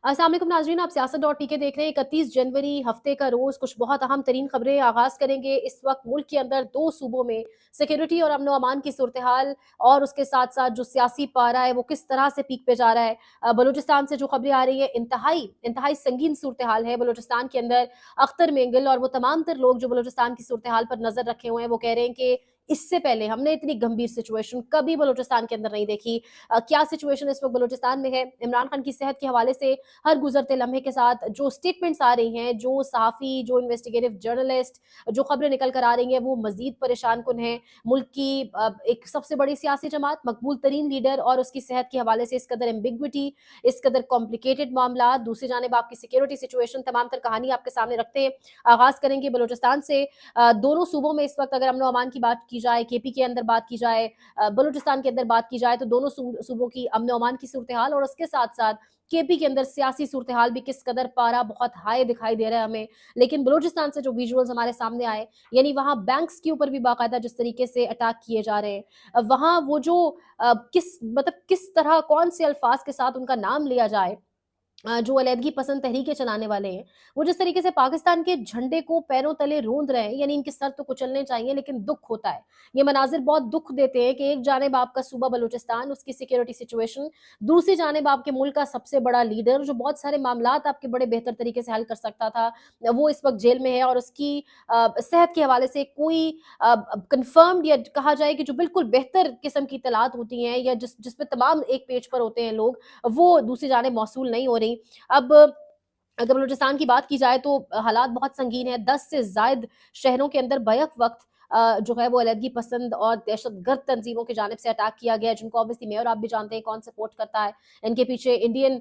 अस्सलाम वालेकुम नाज़रीन, आप सियासत.pk देख रहे हैं। 31 जनवरी हफ्ते का रोज़ कुछ बहुत अहम तरीन खबरें आगाज़ करेंगे। इस वक्त मुल्क के अंदर 2 सूबों में सिक्योरिटी और अमन अमान की सूरत हाल और उसके साथ साथ जो सियासी पारा है वो किस तरह से पीक पे जा रहा है। बलूचिस्तान से जो खबरें आ रही है, इंतहाई इंतहाई संगीन सूरत हाल है बलूचिस्तान के अंदर। अख्तर मेंगल और वो तमाम तर लोग जो बलूचिस्तान की सूरत हाल पर नजर रखे हुए हैं, वो कह रहे हैं कि इससे पहले हमने इतनी गंभीर सिचुएशन कभी बलूचिस्तान के अंदर नहीं देखी। क्या सिचुएशन इस वक्त बलूचिस्तान में है। इमरान खान की सेहत के हवाले से हर गुजरते लम्हे के साथ जो स्टेटमेंट्स आ रही हैं, जो सहाफ़ी, जो इन्वेस्टिगेटिव जर्नलिस्ट, जो खबरें निकल कर आ रही हैं, वो मज़ीद परेशान कुन हैं। मुल्क की एक सबसे बड़ी सियासी जमात, मकबूल तरीन लीडर और उसकी सेहत के हवाले से इस कदर एम्बिग्विटी, इस कदर कॉम्प्लिकेटेड मामला, दूसरी जानिब आपकी सिक्योरिटी सिचुएशन, तमाम तर कहानी आपके सामने रखते हैं। आगाज़ करेंगे बलूचिस्तान से। दोनों सूबों में इस वक्त अगर अमन अमान की बात की जाए, केपी के अंदर बात की जाए, बलूचिस्तान के अंदर बात की जाए, तो दोनों सूबों की अमन अमान की सूरत हाल और उसके साथ साथ केपी के अंदर सियासी सूरत हाल भी किस कदर पारा बहुत हाई दिखाई दे रहा है हमें। लेकिन बलूचिस्तान से जो विजुअल्स हमारे सामने आए, यानी वहां बैंक्स के ऊपर भी बाकायदा जिस तरीके से अटैक किए जा रहे हैं, वहां वो जो किस तरह कौन से अल्फाज के साथ उनका नाम लिया जाए, जो अलैदगी पसंद तहरीकें चलाने वाले हैं, वो जिस तरीके से पाकिस्तान के झंडे को पैरों तले रोंद रहे हैं, यानी इनके सर तो कुचलने चाहिए, लेकिन दुख होता है। ये मनाजिर बहुत दुख देते हैं कि एक जानिब आपका सूबा बलूचिस्तान, उसकी सिक्योरिटी सिचुएशन, दूसरी जानिब आपके मुल्क का सबसे बड़ा लीडर जो बहुत सारे मामलात आपके बड़े बेहतर तरीके से हल कर सकता था, वो इस वक्त जेल में है और उसकी सेहत के हवाले से कोई कंफर्म्ड या कहा जाए कि जो बिल्कुल बेहतर किस्म की इतलात होती हैं या जिसपे तमाम एक पेज पर होते हैं लोग, वो दूसरी जानिब मौसूल नहीं हो रही। अब अगर बलूचिस्तान की बात की जाए तो हालात बहुत संगीन है। 10 से ज़ायद शहरों के अंदर बैक वक्त जो है वो अलैदगी पसंद और दहशतगर्द तंजीमों की जानिब से अटैक किया गया है, जिनको ऑब्वियसली मैं और आप भी जानते हैं कौन सपोर्ट करता है। इनके पीछे इंडियन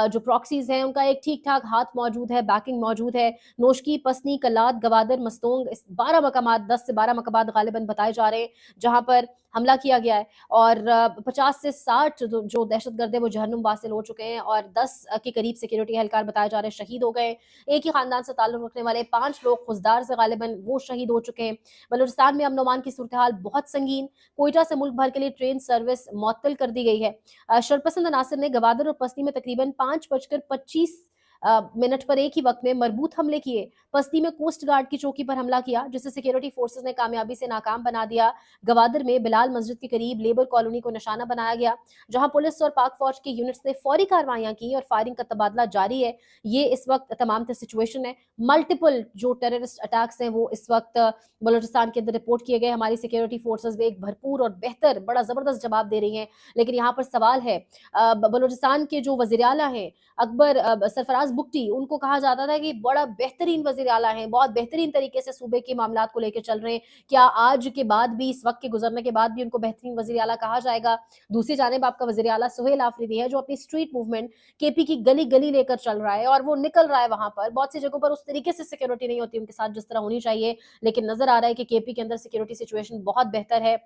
जो प्रॉक्सीज हैं उनका एक ठीक ठाक हाथ मौजूद है, बैकिंग मौजूद है। नोशकी, पसनी, कलात, गवादर, मस्तोंग, इस 12 मकामात, 10 से 12 मकामात गालिबन बताए जा रहे हैं जहां पर हमला किया गया है। और 50 से 60 जो दहशतगर्द है वो जहन्नुम वासिल हो चुके हैं और 10 के करीब सिक्योरिटी एहलकार बताए जा रहे हैं शहीद हो गए। एक ही खानदान से ताल्लुक रखने वाले 5 लोग खुजदार से गालिबन वो शहीद हो चुके हैं। बलूचिस्तान में अमन ओमान की सूरत हाल बहुत संगीन। कोयटा से मुल्क भर के लिए ट्रेन सर्विस मुअत्तल कर दी गई है। शरपसंद अनासर ने गवादर और पसनी में तकरीबन 5:25 मिनट पर एक ही वक्त में मरबूत हमले किए। पसनी में कोस्ट गार्ड की चौकी पर हमला किया, जिसे सिक्योरिटी फोर्सेस ने कामयाबी से नाकाम बना दिया। गवादर में बिलाल मस्जिद के करीब लेबर कॉलोनी को निशाना बनाया गया, जहां पुलिस और पाक फौज की यूनिट्स ने फौरी कार्रवाइयां की और फायरिंग का तबादला जारी है। ये इस वक्त तमाम सिचुएशन है। मल्टीपल जो टेररिस्ट अटैक्स हैं वो इस वक्त बलूचिस्तान के अंदर रिपोर्ट किए गए। हमारी सिक्योरिटी फोर्सेस भी एक भरपूर और बेहतर बड़ा जबरदस्त जवाब दे रही हैं। लेकिन यहाँ पर सवाल है, बलूचिस्तान के जो वजीर आला हैं अकबर सरफराज बुगटी, उनको कहा जाता था कि बड़ा बेहतरीन वजीर आला हैं, बहुत बेहतरीन तरीके से सूबे के मामलात को लेकर चल रहे हैं। क्या आज के बाद भी, इस वक्त के गुजरने के बाद भी उनको बेहतरीन वजीर आला कहा जाएगा? दूसरी जानिब आपका वजीर आला सुहेल आफरीदी है, जो अपनी स्ट्रीट मूवमेंट केपी की गली गली लेकर चल रहा है और वो निकल रहा है वहां पर। बहुत सी जगहों पर उस तरीके से सिक्योरिटी नहीं होती उनके साथ जिस तरह होनी चाहिए, लेकिन नजर आ रहा है कि केपी के अंदर सिक्योरिटी सिचुएशन बहुत बेहतर है।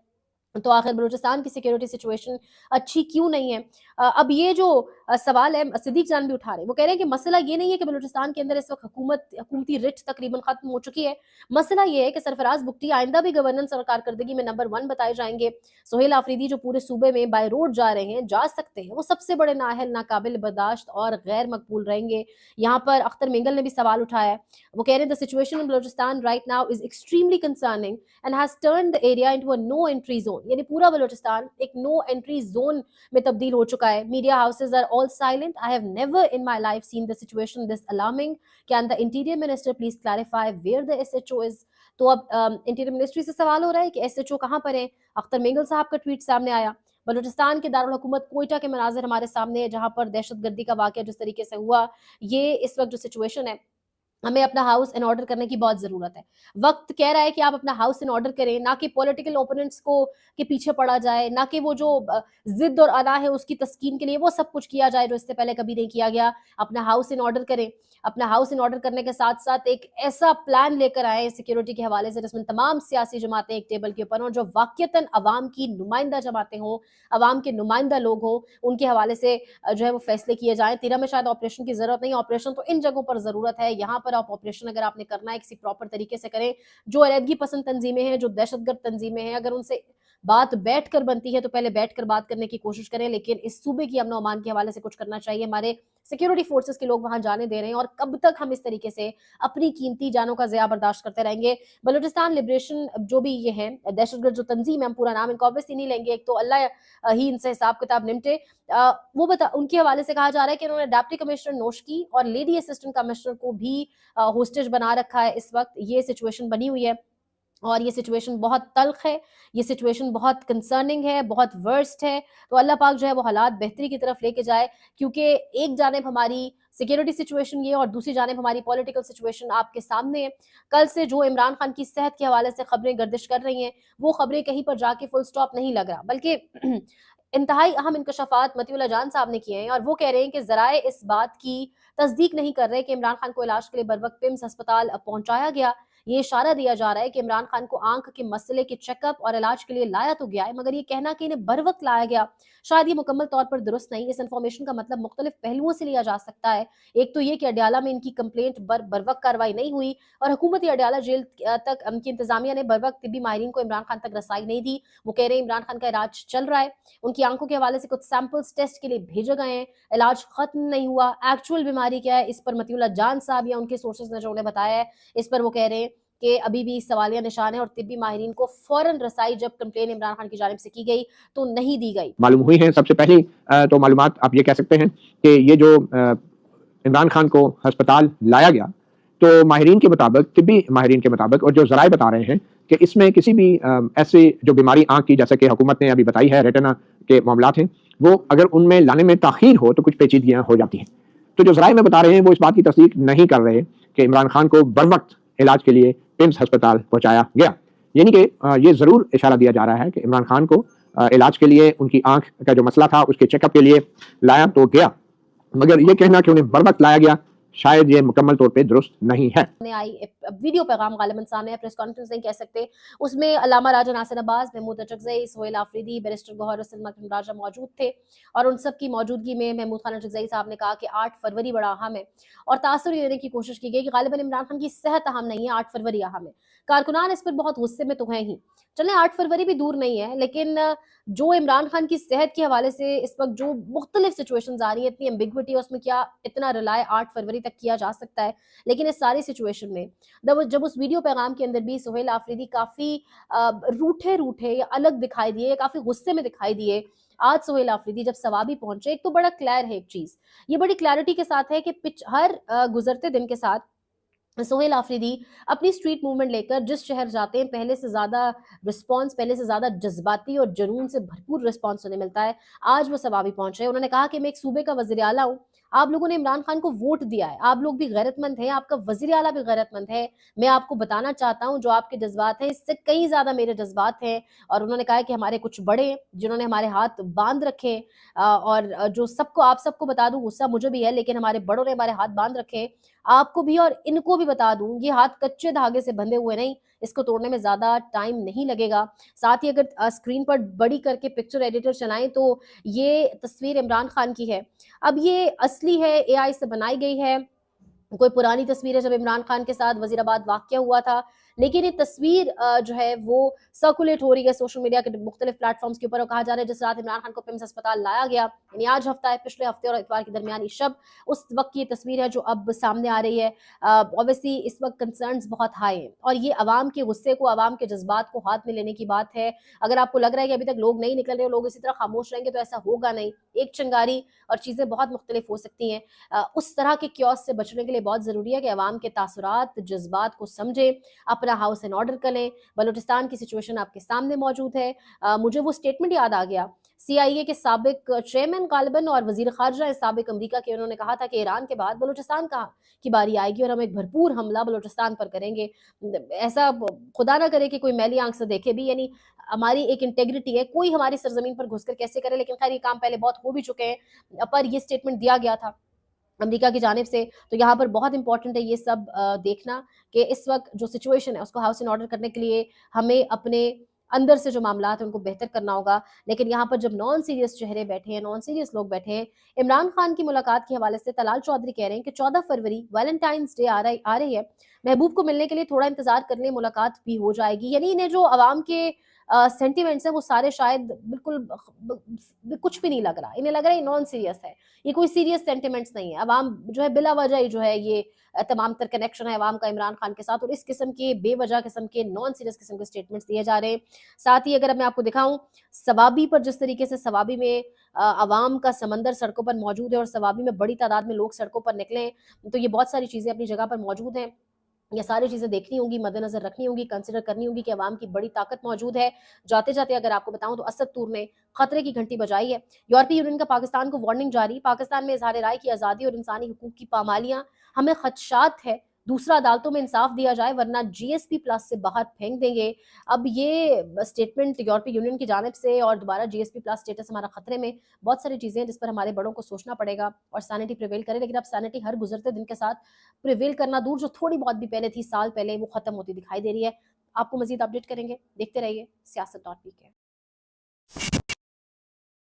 तो आखिर बलूचिस्तान की सिक्योरिटी सिचुएशन अच्छी क्यों नहीं है? अब ये जो सवाल है सिद्दीक जान भी उठा रहे हैं, वो कह रहे हैं कि मसला ये नहीं है कि बलूचिस्तान के अंदर इस वक्त हुकूमती रिट तकरीबन खत्म हो चुकी है। मसला ये है कि सरफराज बुगटी आइंदा भी गवर्नेंस और कारकर्दगी में नंबर 1 बताए जाएंगे। सुहेल आफरीदी जो पूरे सूबे में बाय रोड जा रहे हैं, जा सकते हैं, वो सबसे बड़े नाअहल, नाकाबिल बर्दाश्त और गैर मकबूल रहेंगे। यहाँ पर अख्तर मेंगल ने भी सवाल उठाया है। वो कह रहे हैं the situation in Balochistan right now is extremely concerning and has turned the area into a no entry zone, यानी पूरा बलूचिस्तान एक नो एंट्री जोन में तब्दील हो चुका है। Media houses are all silent. I have never in my life seen the situation this alarming. Can the interior minister please clarify where the SHO is? तो अब इंटीरियर मिनिस्ट्री से सवाल हो रहा है कि एसएचओ कहां पर है। अख्तर मेंगल साहब का ट्वीट सामने आया। बलूचिस्तान के दारुल हुकूमत कोयटा के मनाजिर हमारे सामने है, जहां पर दहशतगर्दी का वाकया जिस तरीके से हुआ, ये इस वक्त जो सिचुएशन है, हमें अपना हाउस इन ऑर्डर करने की बहुत जरूरत है। वक्त कह रहा है कि आप अपना हाउस इन ऑर्डर करें, ना कि पॉलिटिकल ओपोनेंट्स को के पीछे पड़ा जाए, ना कि वो जो जिद और अना है उसकी तस्कीन के लिए वो सब कुछ किया जाए जो इससे पहले कभी नहीं किया गया। अपना हाउस इन ऑर्डर करें। अपना हाउस इन ऑर्डर करने के साथ साथ एक ऐसा प्लान लेकर आए सिक्योरिटी के हवाले से जिसमें तमाम सियासी जमातें एक टेबल के ऊपर हों, जो वाकयतन अवाम की नुमाइंदा जमातें हों, अवाम के नुमाइंदा लोग हों, उनके हवाले से जो है वो फैसले किए जाएं। 13 में शायद ऑपरेशन की जरूरत नहीं, ऑपरेशन तो इन जगहों पर जरूरत है। यहाँ पर आप ऑपरेशन अगर आपने करना है किसी प्रॉपर तरीके से करें। जो अलैदगी पसंद तंजीमें हैं, जो दहशतगर्द तंजीमें हैं, अगर उनसे بات بیٹھ کر بنتی ہے تو پہلے بیٹھ کر بات کرنے کی کوشش کریں، لیکن اس صوبے کی امن و امان کے حوالے سے کچھ کرنا چاہیے. ہمارے سیکیورٹی فورسز کے لوگ وہاں جانے دے رہے ہیں، اور کب تک ہم اس طریقے سے اپنی قیمتی جانوں کا ضیاع برداشت کرتے رہیں گے؟ بلوچستان لبریشن جو بھی یہ ہیں دہشت گرد جو تنظیم ہے، ہم پورا نام ان کا obviously نہیں لیں گے، ایک تو اللہ ہی ان سے حساب کتاب نمٹے. وہ ان کے حوالے سے کہا جا رہا ہے کہ انہوں نے ڈپٹی کمشنر نوشکی اور لیڈی اسسٹنٹ کمشنر کو بھی ہوسٹیج بنا رکھا ہے. اس وقت یہ سچویشن بنی ہوئی ہے، اور یہ سچویشن بہت تلخ ہے، یہ سچویشن بہت کنسرننگ ہے، بہت ورسٹ ہے. تو اللہ پاک جو ہے وہ حالات بہتری کی طرف لے کے جائے، کیونکہ ایک جانب ہماری سیکیورٹی سچویشن یہ اور دوسری جانب ہماری پولیٹیکل سچویشن آپ کے سامنے ہے. کل سے جو عمران خان کی صحت کے حوالے سے خبریں گردش کر رہی ہیں، وہ خبریں کہیں پر جا کے فل سٹاپ نہیں لگ رہا، بلکہ انتہائی اہم انکشافات مطیع اللہ جان صاحب نے کیے ہیں، اور وہ کہہ رہے ہیں کہ ذرائع اس بات کی تصدیق نہیں کر رہے کہ عمران خان کو علاج کے لیے بروقت پمس ہسپتال پہنچایا گیا. یہ اشارہ دیا جا رہا ہے کہ عمران خان کو آنکھ کے مسئلے کے چیک اپ اور علاج کے لیے لایا تو گیا ہے، مگر یہ کہنا کہ انہیں بروقت لایا گیا شاید یہ مکمل طور پر درست نہیں. اس انفارمیشن کا مطلب مختلف پہلوؤں سے لیا جا سکتا ہے. ایک تو یہ کہ اڈیالہ میں ان کی کمپلینٹ بروقت کارروائی نہیں ہوئی، اور حکومتی اڈیالہ جیل تک کی انتظامیہ نے بروقت طبی ماہرین کو عمران خان تک رسائی نہیں دی. وہ کہہ رہے ہیں عمران خان کا علاج چل رہا ہے، ان کی آنکھوں کے حوالے سے کچھ سیمپلز ٹیسٹ کے لیے بھیجے گئے ہیں، علاج ختم نہیں ہوا. ایکچوئل بیماری کیا ہے اس پر مطیع اللہ جان صاحب یا ان کے سورسز نے جو انہیں بتایا ہے، اس پر وہ کہہ رہے ہیں کہ ابھی بھی سوالیہ نشان ہے، اور طبی ماہرین کو فوراً رسائی جب کمپلین عمران خان کی جانب سے کی گئی تو نہیں دی گئی. معلوم ہوئی ہیں. سب سے پہلی تو معلومات آپ یہ کہہ سکتے ہیں کہ یہ جو عمران خان کو ہسپتال لایا گیا، تو ماہرین کے مطابق، طبی ماہرین کے مطابق، اور جو ذرائع بتا رہے ہیں کہ اس میں کسی بھی ایسی جو بیماری آنکھ کی، جیسے کہ حکومت نے ابھی بتائی ہے ریٹنا کے معاملات ہیں، وہ اگر ان میں لانے میں تاخیر ہو تو کچھ پیچیدگیاں ہو جاتی ہیں. تو جو ذرائع میں بتا رہے ہیں وہ اس بات کی تصدیق نہیں کر رہے کہ عمران خان کو بروقت علاج کے لیے پمس ہسپتال پہنچایا گیا. یعنی کہ یہ ضرور اشارہ دیا جا رہا ہے کہ عمران خان کو علاج کے لیے ان کی آنکھ کا جو مسئلہ تھا اس کے چیک اپ کے لیے لایا تو گیا، مگر یہ کہنا کہ انہیں بروقت لایا گیا شاید یہ مکمل طور پہ درست نہیں ہے. ویڈیو پیغام غالباً سامنے ہے، پریس کانفرنس نہیں کہہ سکتے، اس میں علامہ راجہ ناصر عباس، محمود اچکزئی، سہیل آفریدی، بیرسٹر گوہر اور سلمہ راجہ موجود تھے، اور ان سب کی موجودگی میں محمود خان اچکزئی صاحب نے کہا کہ 8 فروری بڑا اہم ہے، اور تاثر دینے کی کوشش کی گئی کہ غالباً عمران خان کی صحت اہم نہیں ہے، 8 فروری اہم ہے. کارکنان اس پر بہت غصے میں تو ہیں ہی، چلیں 8 فروری بھی دور نہیں ہے، لیکن جو عمران خان کی صحت کے حوالے سے اس وقت جو مختلف سچویشنز آ رہی ہیں، اتنی ایمبیگوٹی ہے اس میں، کیا اتنا رلائے 8 فروری تک کیا جا سکتا ہے؟ لیکن اس ساری سچویشن میں جب اس ویڈیو پیغام کے اندر بھی سہیل آفریدی کافی روٹھے یا الگ دکھائی دیے، کافی غصے میں دکھائی دیے. آج سہیل آفریدی جب ثوابی پہنچے، ایک تو بڑا کلیئر ہے، ایک چیز یہ بڑی کلیئرٹی کے ساتھ ہے کہ ہر گزرتے دن کے ساتھ سہیل آفریدی اپنی اسٹریٹ موومنٹ لے کر جس شہر جاتے ہیں، پہلے سے زیادہ رسپانس، پہلے سے زیادہ جذباتی اور جنون سے بھرپور رسپانس انہیں ملتا ہے. آج وہ ثوابی پہنچے. انہوں نے کہا کہ میں ایک صوبے کا وزیر اعلیٰ ہوں، آپ لوگوں نے عمران خان کو ووٹ دیا ہے، آپ لوگ بھی غیرت مند ہیں، آپ کا وزیر اعلیٰ بھی غیرت مند ہے. میں آپ کو بتانا چاہتا ہوں جو آپ کے جذبات ہیں اس سے کئی زیادہ میرے جذبات ہیں. اور انہوں نے کہا کہ ہمارے کچھ بڑے جنہوں نے ہمارے ہاتھ باندھ رکھے، اور جو آپ سب کو بتا دوں، غصہ مجھے بھی ہے، لیکن ہمارے بڑوں نے ہمارے ہاتھ باندھ رکھے، آپ کو بھی اور ان کو بھی بتا دوں، یہ ہاتھ کچے دھاگے سے بندھے ہوئے نہیں، اس کو توڑنے میں زیادہ ٹائم نہیں لگے گا. ساتھ ہی اگر اسکرین پر بڑی کر کے پکچر ایڈیٹر چلائیں تو یہ تصویر عمران خان کی ہے. اب یہ اصلی ہے، اے آئی سے بنائی گئی ہے، کوئی پرانی تصویر ہے جب عمران خان کے ساتھ وزیر آباد واقعہ ہوا تھا، لیکن یہ تصویر جو ہے وہ سرکولیٹ ہو رہی ہے سوشل میڈیا کے مختلف پلیٹ فارمز کے اوپر، اور کہا جا رہا ہے جس رات عمران خان کو پمس ہسپتال لایا گیا، یعنی آج ہفتہ ہے، پچھلے ہفتے اور اتوار کی درمیانی شب، اس وقت کی یہ تصویر ہے جو اب سامنے آ رہی ہے. اوبیسلی اس وقت کنسرنز بہت ہائی ہیں، اور یہ عوام کے غصے کو، عوام کے جذبات کو ہاتھ میں لینے کی بات ہے. اگر آپ کو لگ رہا ہے کہ ابھی تک لوگ نہیں نکل رہے، لوگ اسی طرح خاموش رہیں گے، تو ایسا ہوگا نہیں. ایک چنگاری اور چیزیں بہت مختلف ہو سکتی ہیں. اس طرح کے کیوس سے بچنے کے لیے بہت ضروری ہے کہ عوام کے تاثرات، جذبات کو سمجھیں، اپنا ہاؤس اینڈ آرڈر کریں. بلوچستان کی سچویشن آپ کے سامنے موجود ہے. مجھے وہ سٹیٹمنٹ یاد آ گیا سی آئی اے کے سابق چیئرمین غالباً اور وزیر خارجہ سابق امریکہ کے، انہوں نے کہا تھا کہ ایران کے بعد بلوچستان کی باری آئے گی اور ہم ایک بھرپور حملہ بلوچستان پر کریں گے. ایسا خدا نہ کرے کہ کوئی میلی آنکھ سے دیکھے بھی، یعنی ہماری ایک انٹیگریٹی ہے، کوئی ہماری سرزمین پر گھس کر کیسے کرے، لیکن خیر یہ کام پہلے بہت ہو بھی چکے ہیں، پر یہ سٹیٹمنٹ دیا گیا تھا امریکہ کی جانب سے. تو یہاں پر بہت امپورٹنٹ ہے یہ سب دیکھنا کہ اس وقت جو سچویشن ہے اس کو ہاؤس اینڈ آرڈر کرنے کے لیے ہمیں اپنے اندر سے جو معاملات ہیں ان کو بہتر کرنا ہوگا. لیکن یہاں پر جب نان سیریس چہرے بیٹھے ہیں، نان سیریس لوگ بیٹھے ہیں، عمران خان کی ملاقات کے حوالے سے طلال چودھری کہہ رہے ہیں کہ 14 فروری ویلنٹائنس ڈے آ رہی ہے، محبوب کو ملنے کے لیے تھوڑا انتظار کر لیں، ملاقات بھی ہو جائے گی. یعنی انہیں جو عوام کے सेंटिमेंट्स हैं वो सारे शायद बिल्कुल कुछ भी नहीं लग रहा, इन्हें लग रहा है ये नॉन सीरियस है, ये कोई सीरियस सेंटिमेंट्स नहीं है। अवाम जो है बिला वजह ही जो है ये तमाम तर कनेक्शन है अवाम का इमरान खान के साथ, और इस किस्म के बेवजह किस्म के नॉन सीरियस किस्म के स्टेटमेंट्स दिए जा रहे हैं। साथ ही अगर मैं आपको दिखाऊं सवाबी पर, जिस तरीके से सवाबी में अवाम का समंदर सड़कों पर मौजूद है और सवाबी में बड़ी तादाद में लोग सड़कों पर निकले हैं, तो ये बहुत सारी चीज़ें अपनी जगह पर मौजूद हैं। ये सारी चीज़ें देखनी होंगी, मद्देनज़र रखनी होंगी, कंसिडर करनी होंगी कि अवाम की बड़ी ताकत मौजूद है। जाते-जाते अगर आपको बताऊँ तो असद तूर ने खतरे की घंटी बजाई है। यूरोपीय यूनियन का पाकिस्तान को वार्निंग जारी, पाकिस्तान में इज़हार राय की आज़ादी और इंसानी हुकूक की पामालियाँ हमें खदशात है, दूसरा अदालतों में इंसाफ दिया जाए वरना जीएसपी प्लस से बाहर फेंक देंगे। अब ये स्टेटमेंट यूरोपीय यूनियन की जानिब से और दोबारा जीएसपी प्लस स्टेटस हमारा खतरे में, बहुत सारी चीज़ें हैं जिस पर हमारे बड़ों को सोचना पड़ेगा और सैनिटी प्रिवेल करे। लेकिन अब सैनिटी हर गुजरते दिन के साथ प्रिवेल करना दूर, जो थोड़ी बहुत भी पहले थी साल पहले, वो खत्म होती दिखाई दे रही है। आपको मज़ीद अपडेट करेंगे, देखते रहिए सियासत.pk।